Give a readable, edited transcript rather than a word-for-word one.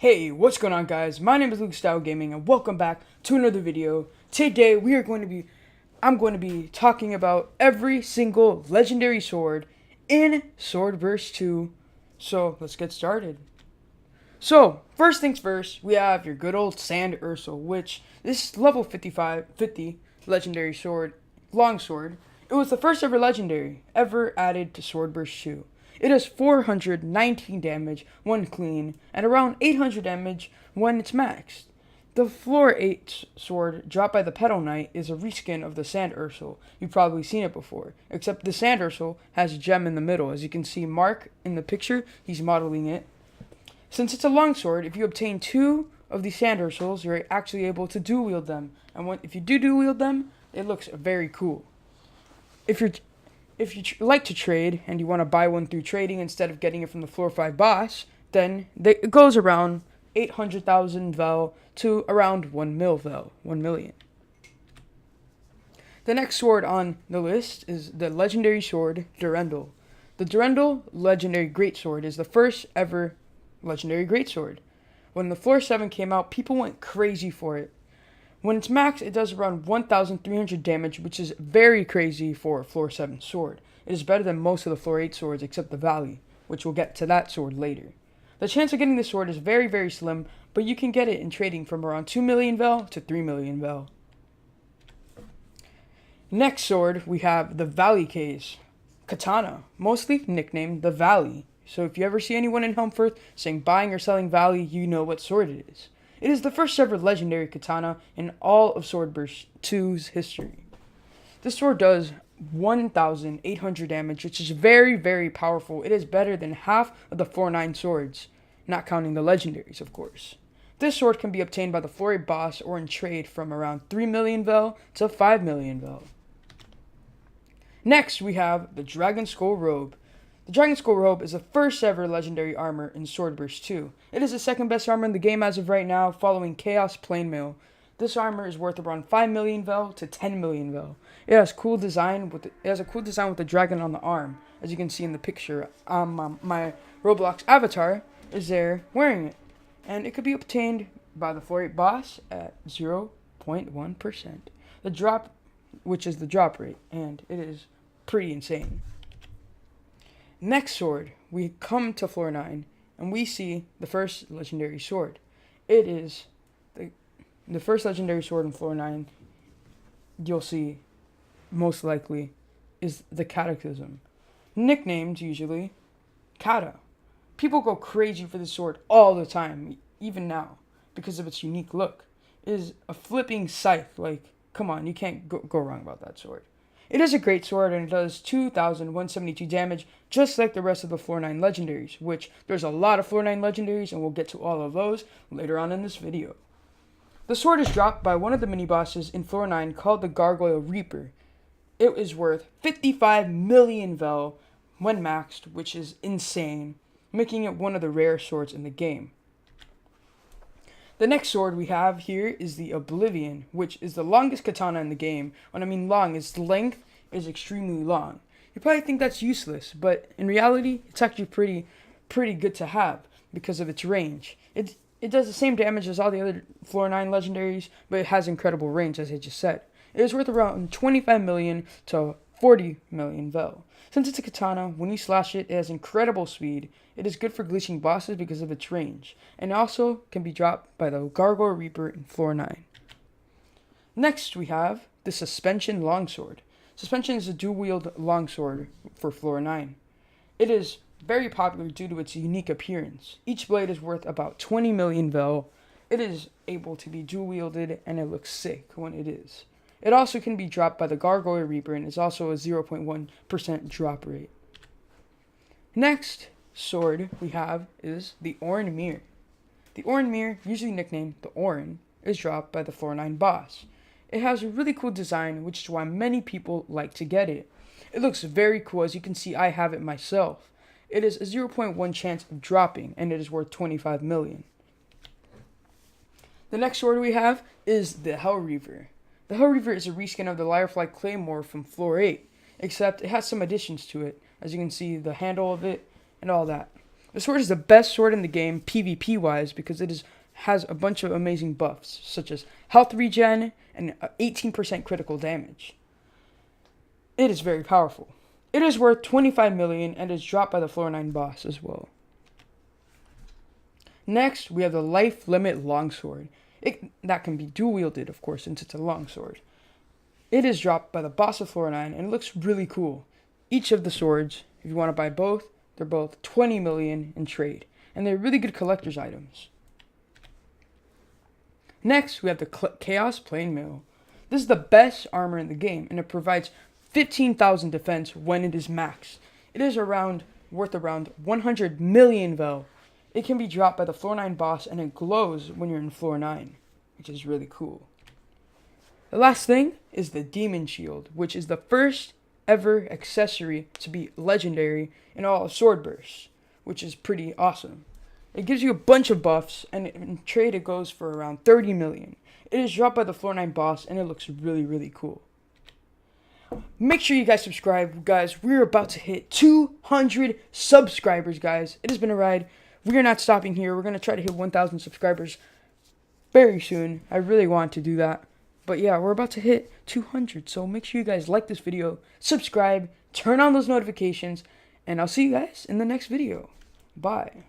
Hey, what's going on, guys? My name is Luke Style Gaming and welcome back to another video. Today I'm going to be talking about every single legendary sword in Swordburst 2. So, let's get started. So, first things first, we have your good old Sand Ursel, which this level 50 legendary sword, longsword. It was the first ever legendary ever added to Swordburst 2. It has 419 damage when clean, and around 800 damage when it's maxed. The Floor 8 sword dropped by the Petal Knight is a reskin of the Sand Ursel. You've probably seen it before, except the Sand Ursel has a gem in the middle. As you can see Mark in the picture, he's modeling it. Since it's a longsword, if you obtain 2 of the Sand Ursels, you're actually able to dual wield them. And if you do wield them, it looks very cool. If you like to trade and you want to buy one through trading instead of getting it from the floor 5 boss, then it goes around 800,000 Vel to around 1 mil Vel, 1 million. The next sword on the list is the legendary sword Durendal. The Durendal legendary greatsword is the first ever legendary greatsword. When the floor 7 came out, people went crazy for it. When it's maxed, it does around 1,300 damage, which is very crazy for a floor 7 sword. It is better than most of the floor 8 swords except the Valley, which we'll get to that sword later. The chance of getting this sword is very, very slim, but you can get it in trading from around 2 million Vel to 3 million Vel. Next sword, we have the Valley Case Katana, mostly nicknamed the Valley. So if you ever see anyone in Helmfirth saying buying or selling Valley, you know what sword it is. It is the first ever legendary katana in all of Swordburst 2's history. This sword does 1,800 damage, which is very, very powerful. It is better than half of the 4/9 swords, not counting the legendaries, of course. This sword can be obtained by the floor 8 boss or in trade from around 3 million Vel to 5 million Vel. Next, we have the Dragon Skull Robe. The Dragon Skull Robe is the first ever legendary armor in Swordburst 2. It is the second best armor in the game as of right now, following Chaos Plainmail. This armor is worth around 5 million Vel to 10 million Vel. It has a cool design with the dragon on the arm, as you can see in the picture. My Roblox avatar is there wearing it, and it could be obtained by the floor 8 boss at 0.1%. Which is the drop rate, and it is pretty insane. Next sword, we come to floor 9, and we see the first legendary sword. It is the first legendary sword in floor 9 you'll see, most likely, is the Cataclysm. Nicknamed, usually, Kata. People go crazy for this sword all the time, even now, because of its unique look. It is a flipping scythe, come on, you can't go wrong about that sword. It is a great sword, and it does 2,172 damage, just like the rest of the floor 9 legendaries, which there's a lot of floor 9 legendaries, and we'll get to all of those later on in this video. The sword is dropped by one of the mini-bosses in floor 9 called the Gargoyle Reaper. It is worth 55 million Vel when maxed, which is insane, making it one of the rare swords in the game. The next sword we have here is the Oblivion, which is the longest katana in the game. When I mean long, its length is extremely long. You probably think that's useless, but in reality, it's actually pretty good to have because of its range. It does the same damage as all the other floor 9 legendaries, but it has incredible range, as I just said. It is worth around 25 million to 40 million Vel. Since it's a katana, when you slash it, it has incredible speed. It is good for glitching bosses because of its range, and also can be dropped by the Gargoyle Reaper in floor 9. Next, we have the Suspension Longsword. Suspension is a dual-wield longsword for floor 9. It is very popular due to its unique appearance. Each blade is worth about 20 million Vel. It is able to be dual-wielded, and it looks sick when it is. It also can be dropped by the Gargoyle Reaper and is also a 0.1% drop rate. Next sword we have is the Orenmir. The Orenmir, usually nicknamed the Oren, is dropped by the floor 9 boss. It has a really cool design, which is why many people like to get it. It looks very cool. As you can see, I have it myself. It is a 0.1 chance of dropping, and it is worth 25 million. The next sword we have is the Hellreaver. The Hellreaver is a reskin of the Lirefly Claymore from floor 8, except it has some additions to it, as you can see the handle of it and all that. The sword is the best sword in the game PvP wise because has a bunch of amazing buffs such as health regen and 18% critical damage. It is very powerful. It is worth 25 million and is dropped by the floor 9 boss as well. Next, we have the Life Limit Longsword. That can be dual wielded, of course, since it's a longsword. It is dropped by the boss of floor 9 and it looks really cool. Each of the swords, if you want to buy both, they're both 20 million in trade, and they're really good collector's items. Next, we have the Chaos Plainmail. This is the best armor in the game, and it provides 15,000 defense when it is maxed. It is worth around 100 million vel. It can be dropped by the floor 9 boss, and it glows when you're in floor 9, which is really cool. The last thing is the Demon Shield, which is the first ever accessory to be legendary in all of Swordburst, which is pretty awesome. It gives you a bunch of buffs, and in trade it goes for around 30 million. It is dropped by the floor 9 boss, and it looks really, really cool. Make sure you guys subscribe, guys. We're about to hit 200 subscribers, guys. It has been a ride. We are not stopping here. We're going to try to hit 1,000 subscribers very soon. I really want to do that. But yeah, we're about to hit 200. So make sure you guys like this video, subscribe, turn on those notifications, and I'll see you guys in the next video. Bye.